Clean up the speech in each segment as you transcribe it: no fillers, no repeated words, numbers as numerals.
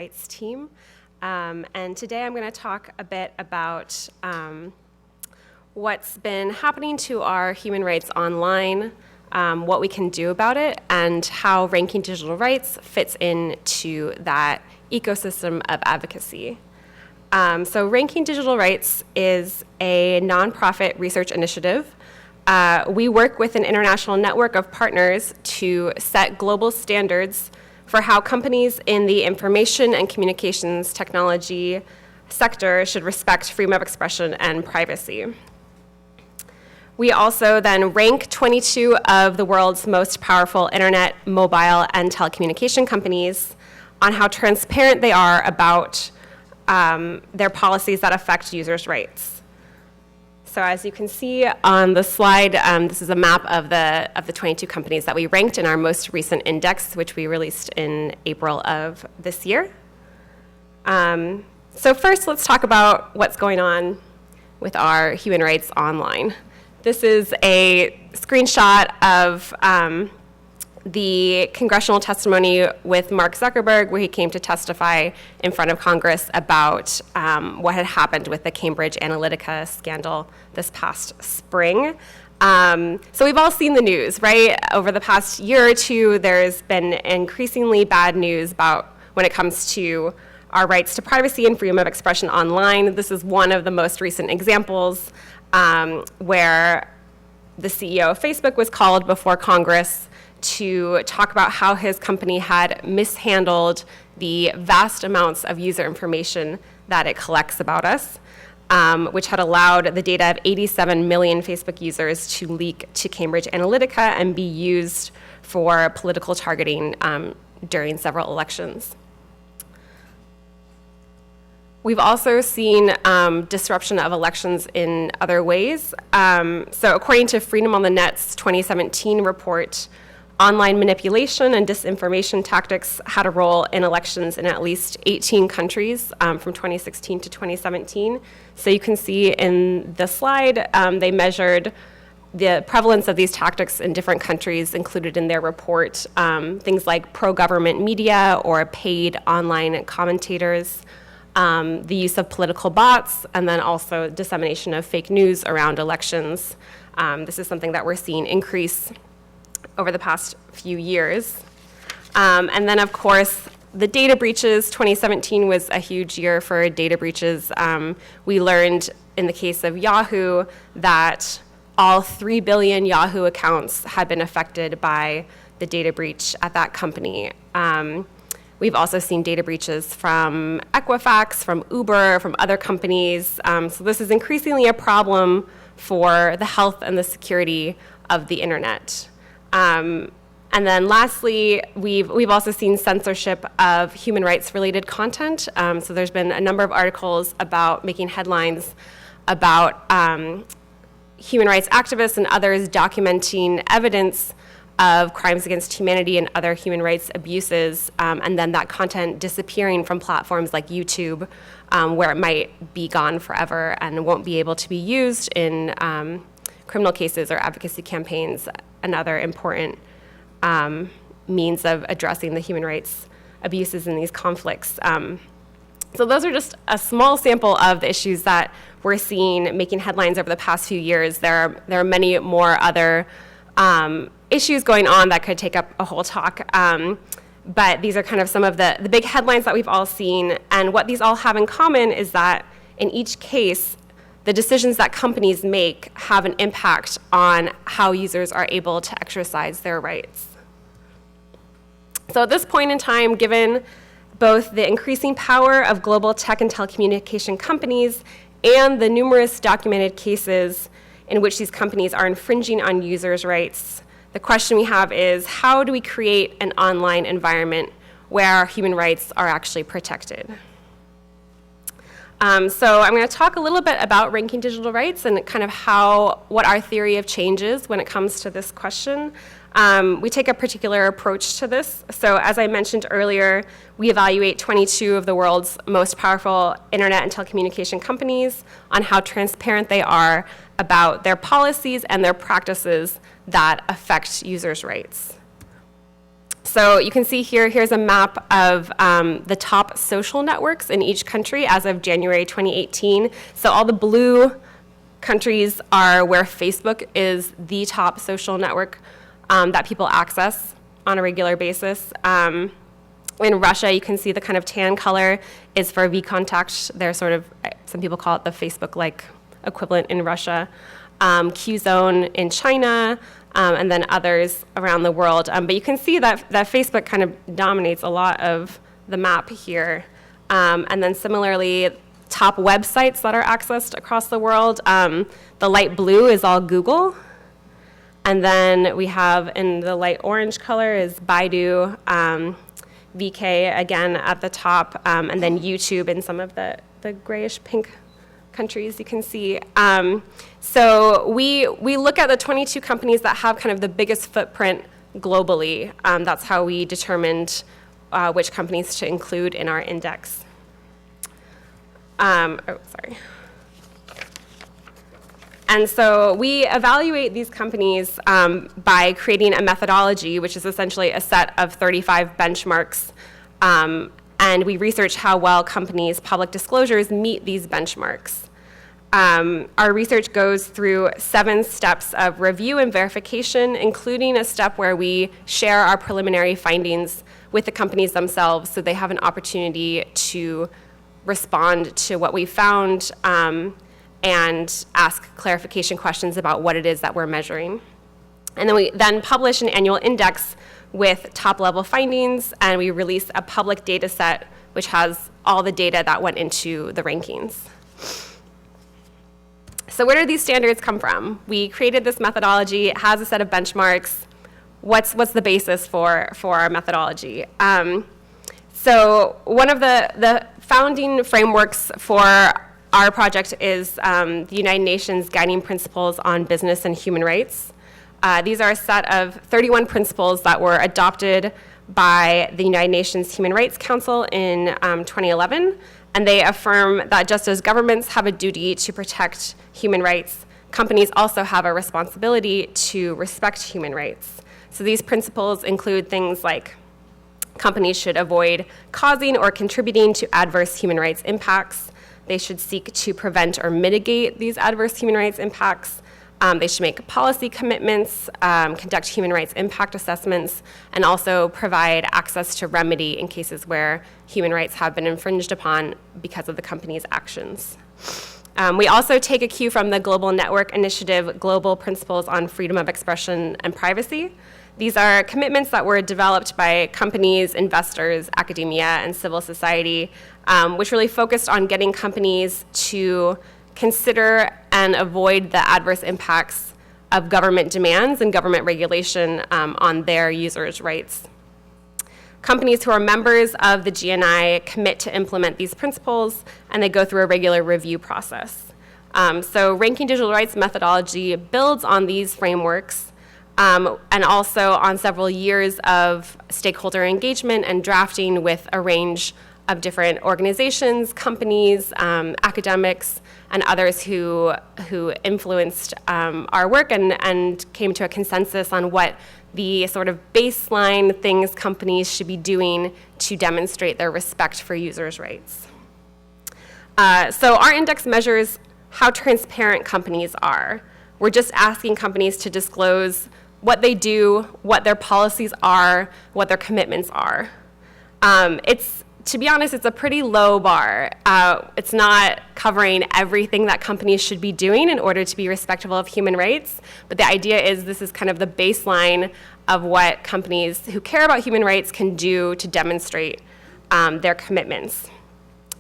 Rights team. And today I'm going to talk a bit about what's been happening to our human rights online, what we can do about it, and how ranking digital rights fits into that ecosystem of advocacy. So Ranking Digital Rights is a nonprofit research initiative. We work with an international network of partners to set global standards for how companies in the information and communications technology sector should respect freedom of expression and privacy. We also then rank 22 of the world's most powerful internet, mobile, and telecommunication companies on how transparent they are about their policies that affect users' rights. So as you can see on the slide, this is a map of the 22 companies that we ranked in our most recent index, which we released in April of this year. So first, let's talk about what's going on with our human rights online. This is a screenshot of the congressional testimony with Mark Zuckerberg, where he came to testify in front of Congress about what had happened with the Cambridge Analytica scandal this past spring. So we've all seen the news, right? Over the past year or two, there's been increasingly bad news about when it comes to our rights to privacy and freedom of expression online. This is one of the most recent examples where the CEO of Facebook was called before Congress to talk about how his company had mishandled the vast amounts of user information that it collects about us, which had allowed the data of 87 million Facebook users to leak to Cambridge Analytica and be used for political targeting during several elections. We've also seen disruption of elections in other ways. So according to Freedom on the Net's 2017 report, online manipulation and disinformation tactics had a role in elections in at least 18 countries from 2016 to 2017. So you can see in the slide, they measured the prevalence of these tactics in different countries included in their report, things like pro-government media or paid online commentators, the use of political bots, and then also dissemination of fake news around elections. This is something that we're seeing increase over the past few years. And then, of course, the data breaches. 2017 was a huge year for data breaches. We learned in the case of Yahoo that all 3 billion Yahoo accounts had been affected by the data breach at that company. We've also seen data breaches from Equifax, from Uber, from other companies. So this is increasingly a problem for the health and the security of the internet. And then lastly, we've also seen censorship of human rights related content. So there's been a number of articles about making headlines about human rights activists and others documenting evidence of crimes against humanity and other human rights abuses, and then that content disappearing from platforms like YouTube, where it might be gone forever and won't be able to be used in criminal cases or advocacy campaigns, and other important means of addressing the human rights abuses in these conflicts. So those are just a small sample of the issues that we're seeing making headlines over the past few years. There are many more other issues going on that could take up a whole talk. But these are kind of some of the big headlines that we've all seen. And what these all have in common is that in each case, the decisions that companies make have an impact on how users are able to exercise their rights. So at this point in time, given both the increasing power of global tech and telecommunication companies and the numerous documented cases in which these companies are infringing on users' rights, the question we have is, how do we create an online environment where our human rights are actually protected? So I'm going to talk a little bit about ranking digital rights and kind of what our theory of change is when it comes to this question. We take a particular approach to this. So as I mentioned earlier, we evaluate 22 of the world's most powerful internet and telecommunication companies on how transparent they are about their policies and their practices that affect users' rights. So you can see here's a map of the top social networks in each country as of January 2018. So all the blue countries are where Facebook is the top social network that people access on a regular basis. In Russia, you can see the kind of tan color is for VKontakte. They're sort of, some people call it the Facebook-like equivalent in Russia. Qzone in China, and then others around the world. But you can see that Facebook kind of dominates a lot of the map here. And then similarly, top websites that are accessed across the world. The light blue is all Google. And then we have in the light orange color is Baidu, VK again at the top, and then YouTube in some of the grayish pink countries you can see. So we look at the 22 companies that have kind of the biggest footprint globally. That's how we determined which companies to include in our index. And so we evaluate these companies by creating a methodology, which is essentially a set of 35 benchmarks. And we research how well companies' public disclosures meet these benchmarks. Our research goes through 7 steps of review and verification, including a step where we share our preliminary findings with the companies themselves so they have an opportunity to respond to what we found and ask clarification questions about what it is that we're measuring. And then we then publish an annual index with top-level findings, and we release a public data set which has all the data that went into the rankings. So where do these standards come from? We created this methodology. It has a set of benchmarks. What's the basis for our methodology? So one of the founding frameworks for our project is the United Nations Guiding Principles on Business and Human Rights. These are a set of 31 principles that were adopted by the United Nations Human Rights Council in 2011, and they affirm that just as governments have a duty to protect human rights, companies also have a responsibility to respect human rights. So these principles include things like companies should avoid causing or contributing to adverse human rights impacts. They should seek to prevent or mitigate these adverse human rights impacts. They should make policy commitments, conduct human rights impact assessments, and also provide access to remedy in cases where human rights have been infringed upon because of the company's actions. We also take a cue from the Global Network Initiative Global Principles on Freedom of Expression and Privacy. These are commitments that were developed by companies, investors, academia, and civil society, which really focused on getting companies to consider and avoid the adverse impacts of government demands and government regulation on their users' rights. Companies who are members of the GNI commit to implement these principles, and they go through a regular review process. So Ranking Digital Rights methodology builds on these frameworks and also on several years of stakeholder engagement and drafting with a range of different organizations, companies, academics, and others who influenced our work and came to a consensus on what the sort of baseline things companies should be doing to demonstrate their respect for users' rights. So our index measures how transparent companies are. We're just asking companies to disclose what they do, what their policies are, what their commitments are. To be honest, it's a pretty low bar. It's not covering everything that companies should be doing in order to be respectful of human rights, but the idea is this is kind of the baseline of what companies who care about human rights can do to demonstrate their commitments.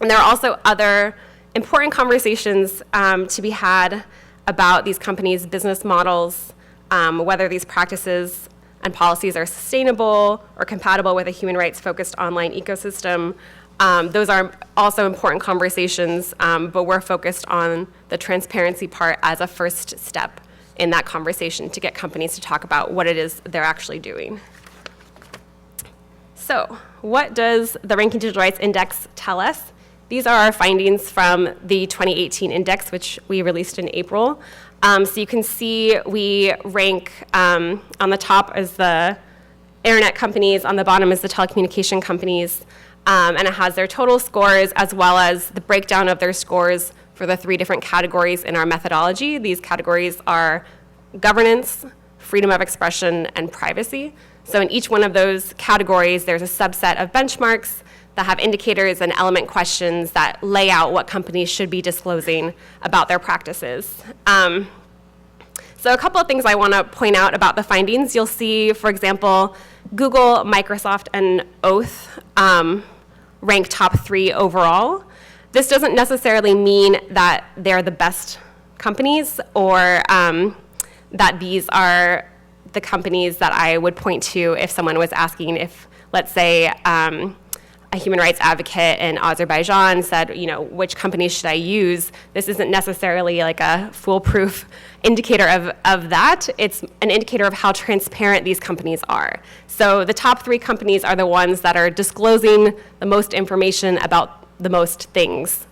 And there are also other important conversations to be had about these companies' business models, whether these practices and policies are sustainable or compatible with a human rights-focused online ecosystem. Those are also important conversations, but we're focused on the transparency part as a first step in that conversation to get companies to talk about what it is they're actually doing. So, what does the Ranking Digital Rights Index tell us? These are our findings from the 2018 index, which we released in April. So you can see we rank on the top as the internet companies. On the bottom is the telecommunication companies. And it has their total scores as well as the breakdown of their scores for the 3 different categories in our methodology. These categories are governance, freedom of expression, and privacy. So in each one of those categories, there's a subset of benchmarks that have indicators and element questions that lay out what companies should be disclosing about their practices. So a couple of things I want to point out about the findings. You'll see, for example, Google, Microsoft, and Oath rank top 3 overall. This doesn't necessarily mean that they're the best companies or that these are the companies that I would point to if someone was asking if, let's say, a human rights advocate in Azerbaijan said, you know, which companies should I use? This isn't necessarily like a foolproof indicator of that. It's an indicator of how transparent these companies are. So the top 3 companies are the ones that are disclosing the most information about the most things,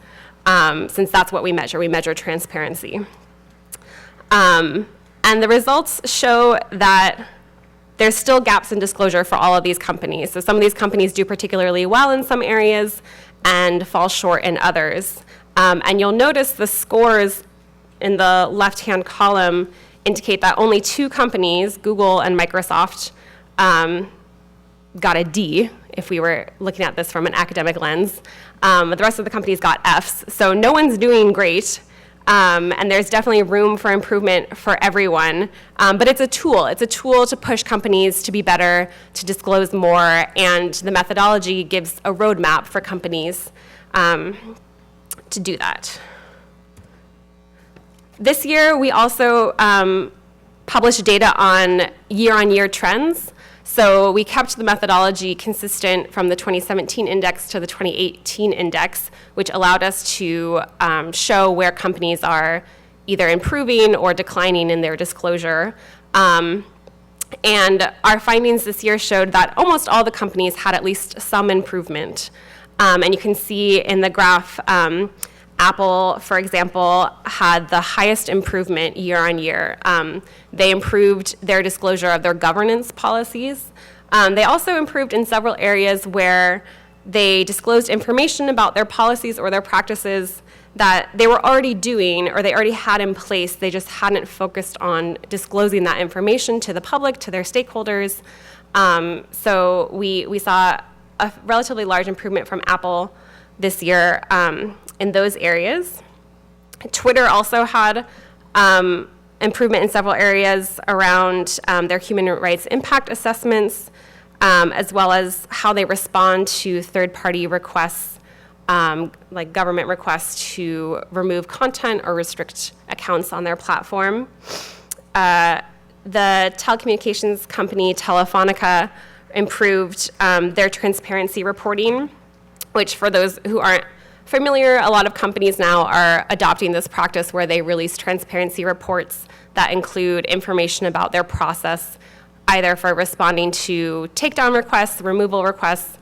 since that's what we measure. We measure transparency. And the results show that there's still gaps in disclosure for all of these companies. So some of these companies do particularly well in some areas and fall short in others. And you'll notice the scores in the left-hand column indicate that only 2 companies, Google and Microsoft, got a D, if we were looking at this from an academic lens. But the rest of the companies got Fs. So no one's doing great. And there's definitely room for improvement for everyone. But it's a tool. It's a tool to push companies to be better, to disclose more, and the methodology gives a roadmap for companies to do that. This year, we also published data on year-on-year trends. So we kept the methodology consistent from the 2017 index to the 2018 index, which allowed us to show where companies are either improving or declining in their disclosure. And our findings this year showed that almost all the companies had at least some improvement. And you can see in the graph, Apple, for example, had the highest improvement year on year. They improved their disclosure of their governance policies. They also improved in several areas where they disclosed information about their policies or their practices that they were already doing or they already had in place. They just hadn't focused on disclosing that information to the public, to their stakeholders. So we saw a relatively large improvement from Apple this year in those areas. Twitter also had improvement in several areas around their human rights impact assessments, as well as how they respond to third-party requests, like government requests to remove content or restrict accounts on their platform. The telecommunications company Telefonica improved their transparency reporting, which for those who aren't familiar, a lot of companies now are adopting this practice where they release transparency reports that include information about their process, either for responding to takedown requests, removal requests,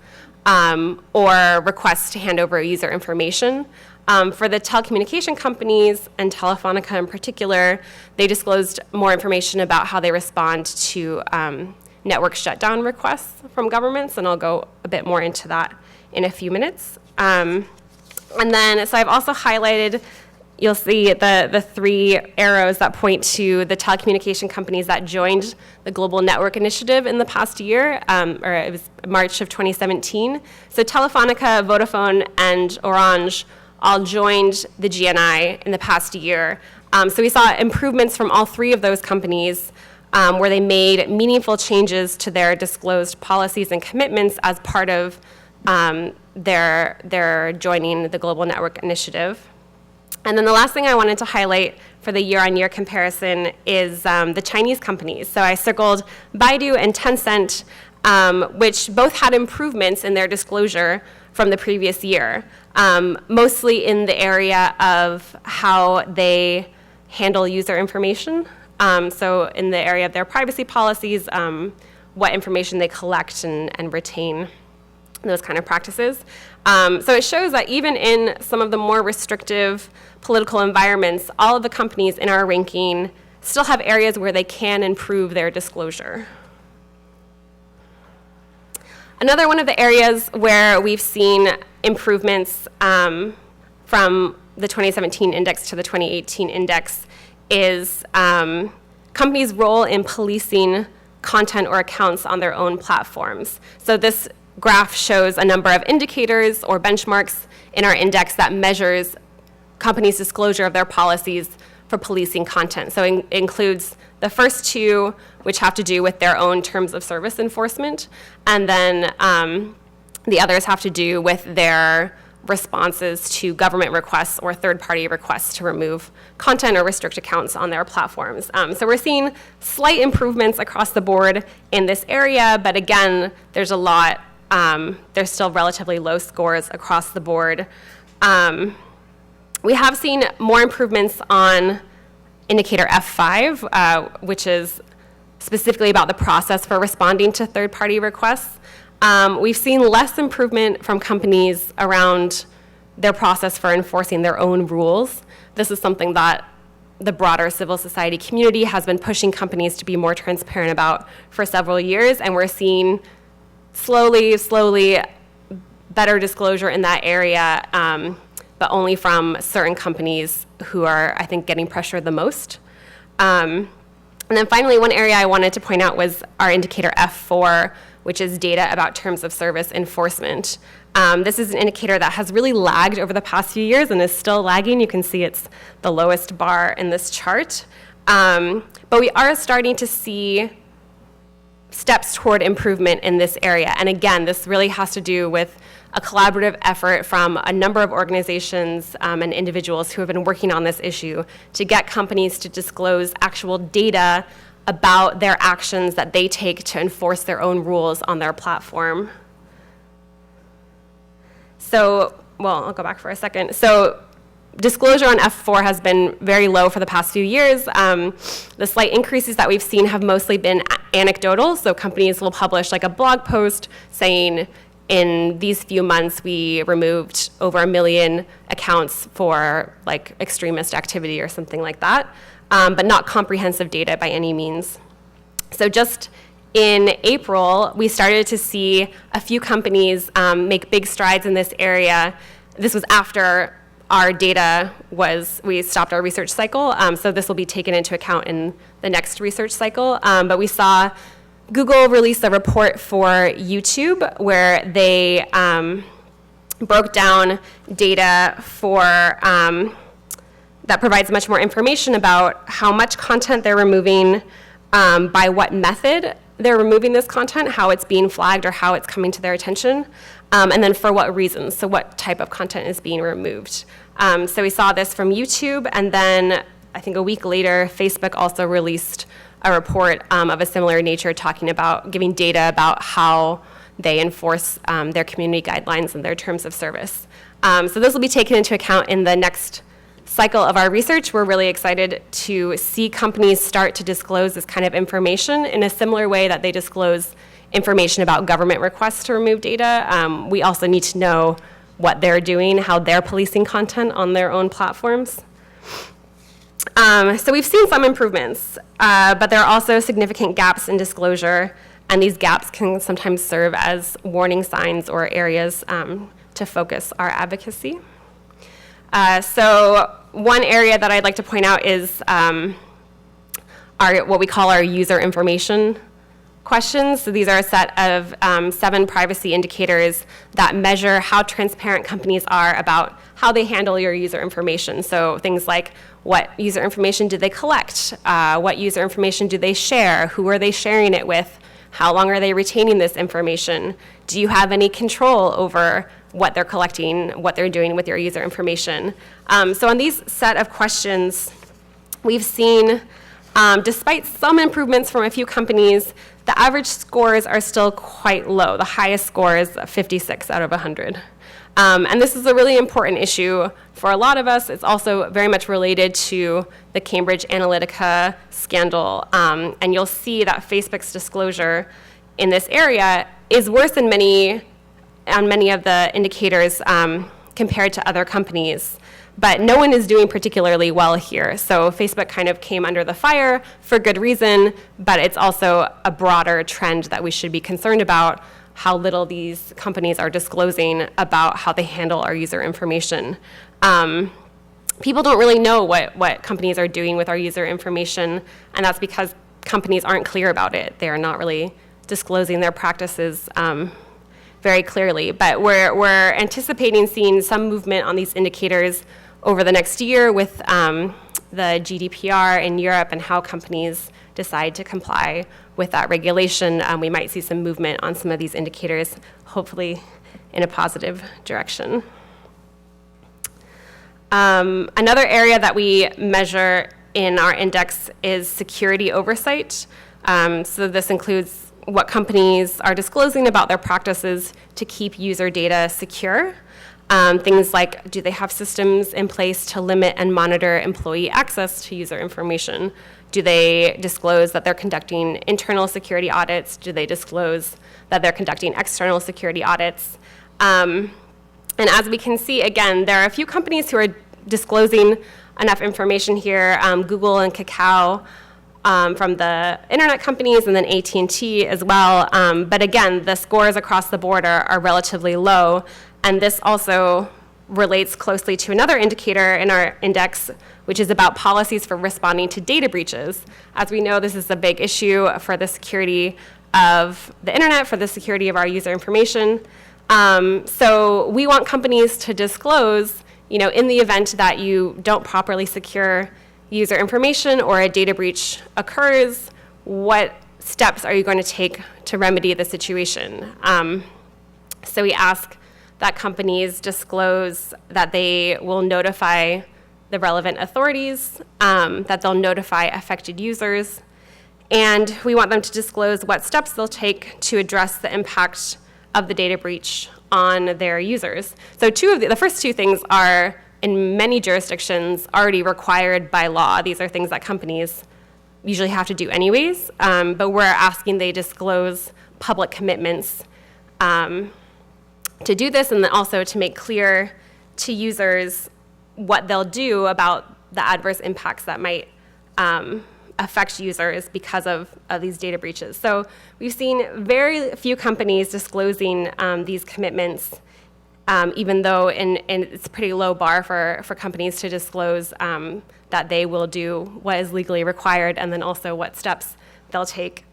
or requests to hand over user information. For the telecommunication companies, and Telefonica in particular, they disclosed more information about how they respond to network shutdown requests from governments, and I'll go a bit more into that in a few minutes. And then, so I've also highlighted, you'll see the 3 arrows that point to the telecommunication companies that joined the Global Network Initiative in the past year, or it was March of 2017. So Telefonica, Vodafone, and Orange all joined the GNI in the past year. So we saw improvements from all 3 of those companies where they made meaningful changes to their disclosed policies and commitments as part of their joining the Global Network Initiative. And then the last thing I wanted to highlight for the year-on-year comparison is the Chinese companies. So I circled Baidu and Tencent, which both had improvements in their disclosure from the previous year, mostly in the area of how they handle user information. So in the area of their privacy policies, what information they collect and retain, those kind of practices. So it shows that even in some of the more restrictive political environments, all of the companies in our ranking still have areas where they can improve their disclosure. Another one of the areas where we've seen improvements from the 2017 index to the 2018 index is companies' role in policing content or accounts on their own platforms. So this graph shows a number of indicators or benchmarks in our index that measures companies' disclosure of their policies for policing content. So it includes the first two, which have to do with their own terms of service enforcement, and then the others have to do with their responses to government requests or third-party requests to remove content or restrict accounts on their platforms. So we're seeing slight improvements across the board in this area, but again, there's a lot, there's still relatively low scores across the board. We have seen more improvements on indicator F5, which is specifically about the process for responding to third-party requests. We've seen less improvement from companies around their process for enforcing their own rules. This is something that the broader civil society community has been pushing companies to be more transparent about for several years, and we're seeing slowly better disclosure in that area, but only from certain companies who are, I think, getting pressured the most. And then finally, one area I wanted to point out was our indicator F4, which is data about terms of service enforcement. This is an indicator that has really lagged over the past few years and is still lagging. You can see it's the lowest bar in this chart. But we are starting to see steps toward improvement in this area. And again, this really has to do with a collaborative effort from a number of organizations and individuals who have been working on this issue to get companies to disclose actual data about their actions that they take to enforce their own rules on their platform. So, well, I'll go back for a second. So disclosure on F4 has been very low for the past few years. The slight increases that we've seen have mostly been anecdotal. So companies will publish like a blog post saying, in these few months, we removed over 1 million accounts for like extremist activity or something like that, but not comprehensive data by any means. So just in April, we started to see a few companies make big strides in this area. This was after our data we stopped our research cycle, so this will be taken into account in the next research cycle. But we saw Google released a report for YouTube where they broke down data for that provides much more information about how much content they're removing, by what method they're removing this content, how it's being flagged or how it's coming to their attention, and then for what reasons, so what type of content is being removed. So we saw this from YouTube, and then I think a week later, Facebook also released a report of a similar nature talking about giving data about how they enforce their community guidelines and their terms of service. So this will be taken into account in the next cycle of our research. We're really excited to see companies start to disclose this kind of information in a similar way that they disclose information about government requests to remove data. We also need to know what they're doing, how they're policing content on their own platforms. So we've seen some improvements, but there are also significant gaps in disclosure, and these gaps can sometimes serve as warning signs or areas to focus our advocacy. So one area that I'd like to point out is what we call our user information questions. So these are a set of 7 privacy indicators that measure how transparent companies are about how they handle your user information. So things like, what user information did they collect? What user information do they share? Who are they sharing it with? How long are they retaining this information? Do you have any control over what they're collecting, what they're doing with your user information? So on these set of questions, we've seen, despite some improvements from a few companies, the average scores are still quite low. The highest score is 56 out of 100. And this is a really important issue for a lot of us. It's also very much related to the Cambridge Analytica scandal. And you'll see that Facebook's disclosure in this area is worse on many of the indicators compared to other companies. But no one is doing particularly well here. So Facebook kind of came under the fire for good reason, but it's also a broader trend that we should be concerned about how little these companies are disclosing about how they handle our user information. People don't really know what companies are doing with our user information, and that's because companies aren't clear about it. They are not really disclosing their practices very clearly. But we're anticipating seeing some movement on these indicators over the next year with the GDPR in Europe and how companies decide to comply with that regulation. We might see some movement on some of these indicators, hopefully in a positive direction. Another area that we measure in our index is security oversight. So this includes what companies are disclosing about their practices to keep user data secure. Things like, do they have systems in place to limit and monitor employee access to user information? Do they disclose that they're conducting internal security audits? Do they disclose that they're conducting external security audits? And as we can see, again, there are a few companies who are disclosing enough information here, Google and Kakao from the internet companies, and then AT&T as well. But again, the scores across the board are relatively low, and this also relates closely to another indicator in our index, which is about policies for responding to data breaches. As we know, this is a big issue for the security of the internet, for the security of our user information. So we want companies to disclose, in the event that you don't properly secure user information or a data breach occurs, what steps are you going to take to remedy the situation? So we ask that companies disclose that they will notify the relevant authorities, that they'll notify affected users, and we want them to disclose what steps they'll take to address the impact of the data breach on their users. So the first two things are, in many jurisdictions, already required by law. These are things that companies usually have to do anyways, but we're asking they disclose public commitments to do this, and then also to make clear to users what they'll do about the adverse impacts that might affect users because of these data breaches. So we've seen very few companies disclosing these commitments, even though it's a pretty low bar for companies to disclose that they will do what is legally required, and then also what steps they'll take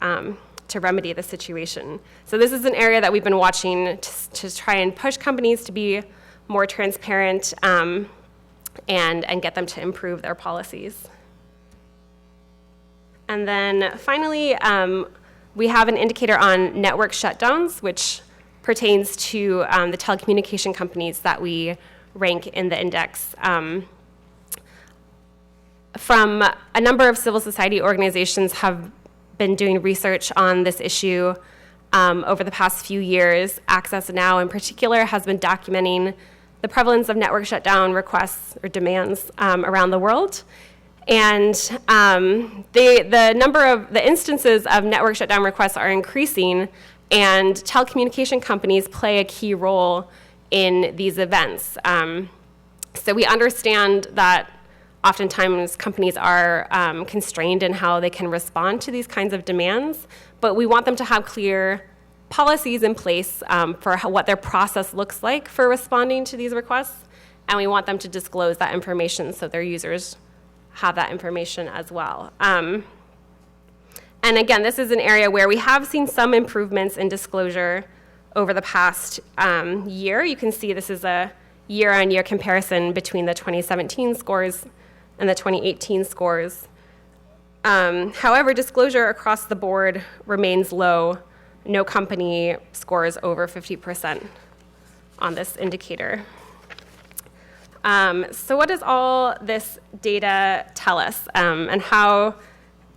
to remedy the situation. So this is an area that we've been watching to try and push companies to be more transparent and get them to improve their policies. And then finally, we have an indicator on network shutdowns, which pertains to the telecommunication companies that we rank in the index. From a number of civil society organizations have been doing research on this issue over the past few years. Access Now, in particular, has been documenting the prevalence of network shutdown requests or demands around the world. And the number of the instances of network shutdown requests are increasing, and telecommunication companies play a key role in these events. So we understand that oftentimes companies are constrained in how they can respond to these kinds of demands, but we want them to have clear policies in place for what their process looks like for responding to these requests, and we want them to disclose that information so their users have that information as well. And again, this is an area where we have seen some improvements in disclosure over the past year. You can see this is a year-on-year comparison between the 2017 scores and the 2018 scores. However, disclosure across the board remains low. No company scores over 50% on this indicator. So what does all this data tell us, and how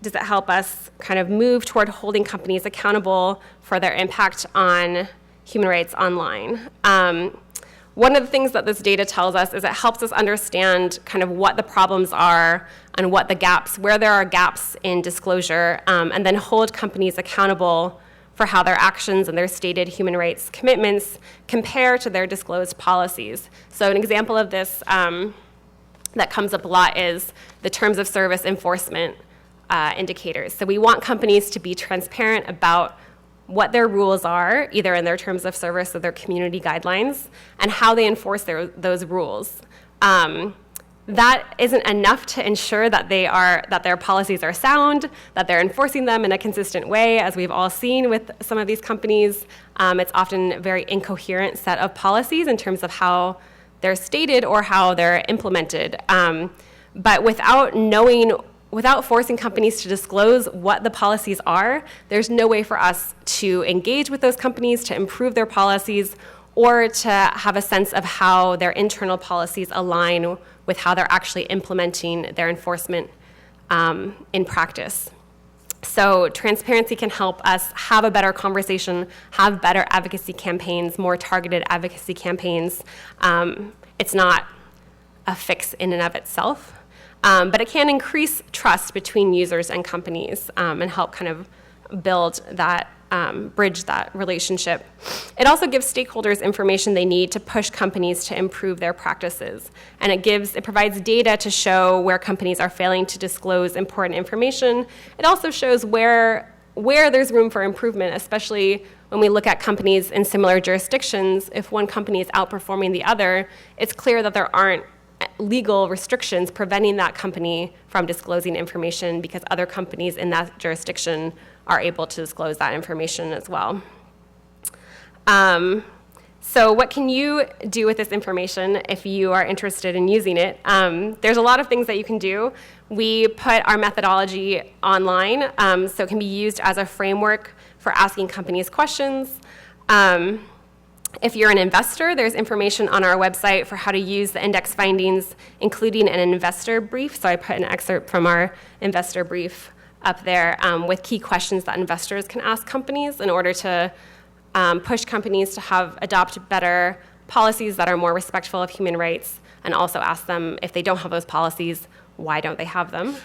does it help us kind of move toward holding companies accountable for their impact on human rights online? One of the things that this data tells us is it helps us understand kind of what the problems are and what the gaps, where there are gaps in disclosure, and then hold companies accountable for how their actions and their stated human rights commitments compare to their disclosed policies. So an example of this that comes up a lot is the terms of service enforcement indicators. So we want companies to be transparent about what their rules are, either in their terms of service or their community guidelines, and how they enforce those rules. That isn't enough to ensure that their policies are sound, that they're enforcing them in a consistent way, as we've all seen with some of these companies. It's often a very incoherent set of policies in terms of how they're stated or how they're implemented. But without forcing companies to disclose what the policies are, there's no way for us to engage with those companies, to improve their policies, or to have a sense of how their internal policies align with how they're actually implementing their enforcement in practice. So transparency can help us have a better conversation, have better advocacy campaigns, more targeted advocacy campaigns. It's not a fix in and of itself, but it can increase trust between users and companies and help kind of build that, bridge that relationship. It also gives stakeholders information they need to push companies to improve their practices. And it provides data to show where companies are failing to disclose important information. It also shows where there's room for improvement, especially when we look at companies in similar jurisdictions. If one company is outperforming the other, it's clear that there aren't legal restrictions preventing that company from disclosing information because other companies in that jurisdiction are able to disclose that information as well. So what can you do with this information if you are interested in using it? There's a lot of things that you can do. We put our methodology online, so it can be used as a framework for asking companies questions. If you're an investor, there's information on our website for how to use the index findings, including an investor brief. So I put an excerpt from our investor brief up there with key questions that investors can ask companies in order to push companies to adopt better policies that are more respectful of human rights, and also ask them, if they don't have those policies, why don't they have them?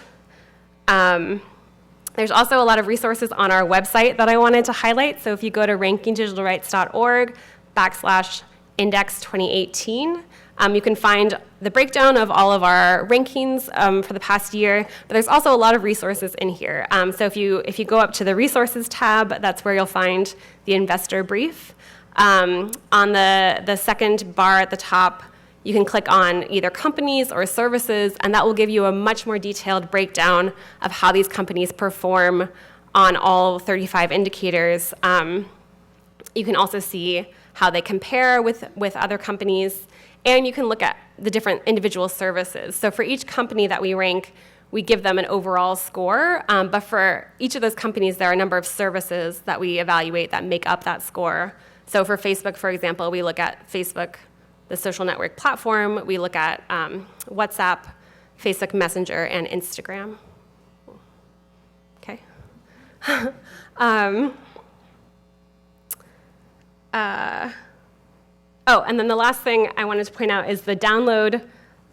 There's also a lot of resources on our website that I wanted to highlight. So if you go to rankingdigitalrights.org/index 2018, you can find the breakdown of all of our rankings for the past year, but there's also a lot of resources in here. So if you go up to the resources tab, that's where you'll find the investor brief. On the second bar at the top, you can click on either companies or services, and that will give you a much more detailed breakdown of how these companies perform on all 35 indicators. You can also see how they compare with other companies, and you can look at the different individual services. So for each company that we rank, we give them an overall score, but for each of those companies, there are a number of services that we evaluate that make up that score. So for Facebook, for example, we look at Facebook, the social network platform. We look at WhatsApp, Facebook Messenger, and Instagram. Okay. And then the last thing I wanted to point out is the download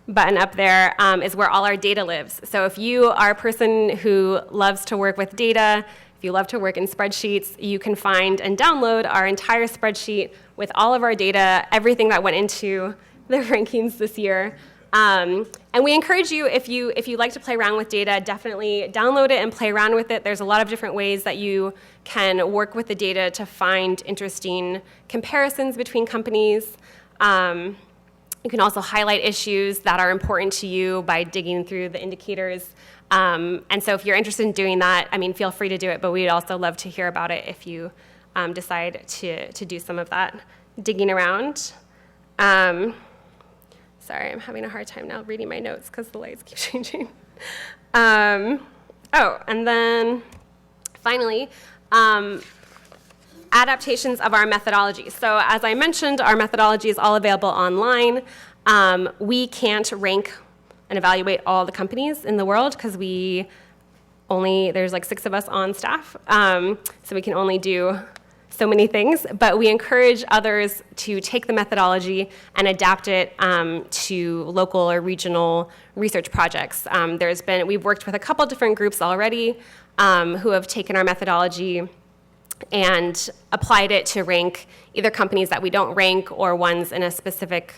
button up there is where all our data lives. So if you are a person who loves to work with data, if you love to work in spreadsheets, you can find and download our entire spreadsheet with all of our data, everything that went into the rankings this year. And we encourage you, if you like to play around with data, definitely download it and play around with it. There's a lot of different ways that you can work with the data to find interesting comparisons between companies. You can also highlight issues that are important to you by digging through the indicators. And so if you're interested in doing that, feel free to do it, but we'd also love to hear about it if you decide to do some of that digging around. Sorry, I'm having a hard time now reading my notes because the lights keep changing. And then finally, adaptations of our methodology. So as I mentioned, our methodology is all available online. We can't rank and evaluate all the companies in the world because there's like 6 of us on staff. So we can only do so many things, but we encourage others to take the methodology and adapt it to local or regional research projects. We've worked with a couple different groups already who have taken our methodology and applied it to rank either companies that we don't rank or ones in a specific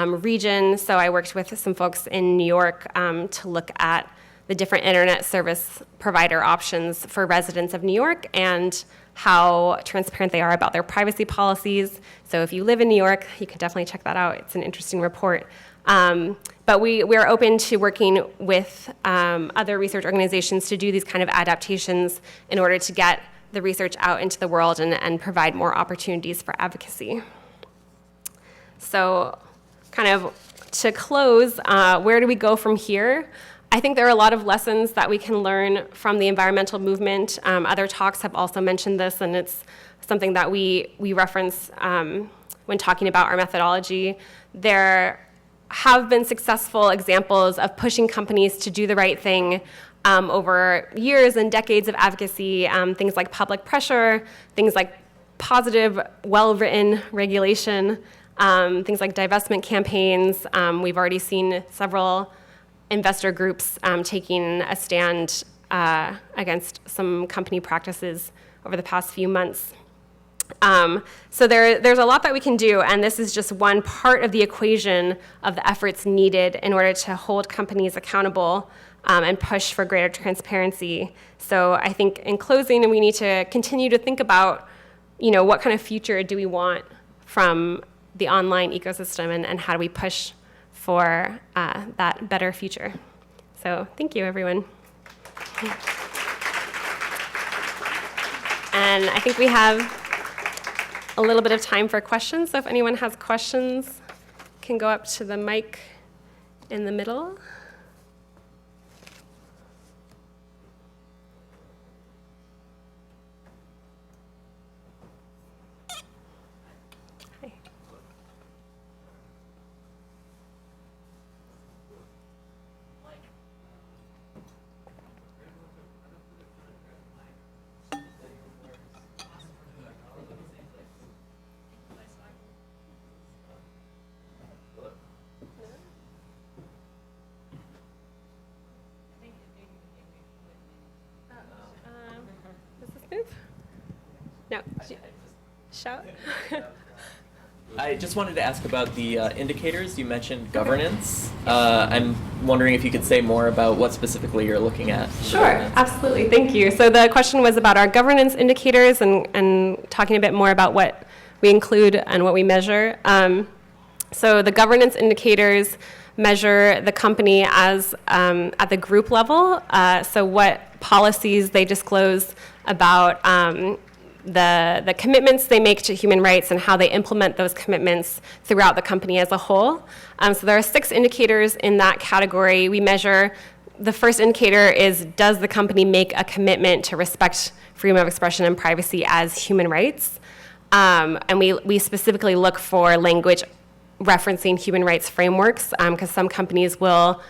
region. So I worked with some folks in New York to look at the different internet service provider options for residents of New York and how transparent they are about their privacy policies. So if you live in New York, you can definitely check that out. It's an interesting report. But we're open to working with other research organizations to do these kind of adaptations in order to get the research out into the world and provide more opportunities for advocacy. So kind of to close, where do we go from here? I think there are a lot of lessons that we can learn from the environmental movement. Other talks have also mentioned this, and it's something that we reference when talking about our methodology. There have been successful examples of pushing companies to do the right thing over years and decades of advocacy, things like public pressure, things like positive, well-written regulation, things like divestment campaigns. We've already seen several investor groups taking a stand against some company practices over the past few months. So there's a lot that we can do, and this is just one part of the equation of the efforts needed in order to hold companies accountable and push for greater transparency. So I think in closing, we need to continue to think about, what kind of future do we want from the online ecosystem, and how do we push for that better future. So thank you, everyone. And I think we have a little bit of time for questions. So if anyone has questions, can go up to the mic in the middle. Hi. Does this move? No. Shout. I just wanted to ask about the indicators. You mentioned governance. I'm wondering if you could say more about what specifically you're looking at. Sure, absolutely. Thank you. So the question was about our governance indicators and talking a bit more about what we include and what we measure. So the governance indicators measure the company as at the group level. So what policies they disclose about the commitments they make to human rights and how they implement those commitments throughout the company as a whole. So there are 6 indicators in that category. We measure, the first indicator is, does the company make a commitment to respect freedom of expression and privacy as human rights? And we specifically look for language referencing human rights frameworks, because some companies will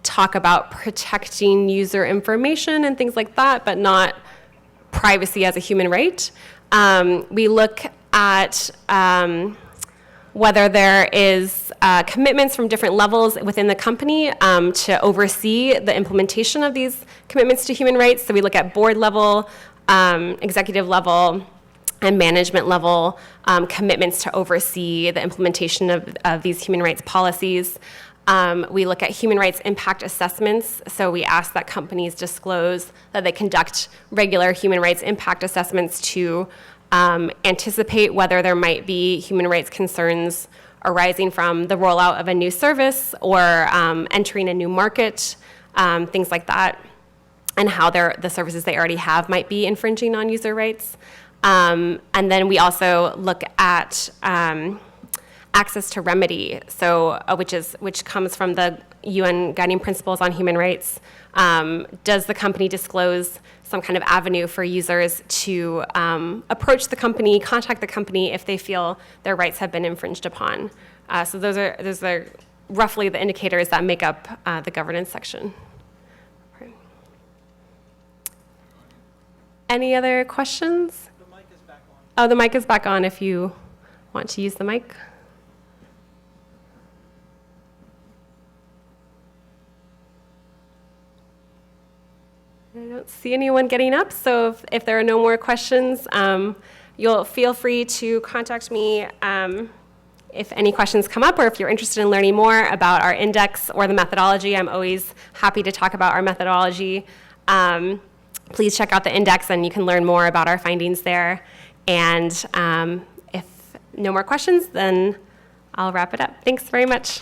talk about protecting user information and things like that, but not privacy as a human right. We look at whether there is commitments from different levels within the company to oversee the implementation of these commitments to human rights. So we look at board level, executive level, and management level commitments to oversee the implementation of these human rights policies. We look at human rights impact assessments. So we ask that companies disclose that they conduct regular human rights impact assessments to anticipate whether there might be human rights concerns arising from the rollout of a new service or entering a new market, things like that, and how the services they already have might be infringing on user rights. And then we also look at access to remedy, so which comes from the UN Guiding Principles on Human Rights. Does the company disclose some kind of avenue for users to approach the company, contact the company if they feel their rights have been infringed upon? So those are roughly the indicators that make up the governance section. Any other questions? The mic is back on. Oh, the mic is back on if you want to use the mic. I don't see anyone getting up, so if there are no more questions, you'll feel free to contact me if any questions come up or if you're interested in learning more about our index or the methodology, I'm always happy to talk about our methodology. Please check out the index and you can learn more about our findings there. And if no more questions, then I'll wrap it up. Thanks very much.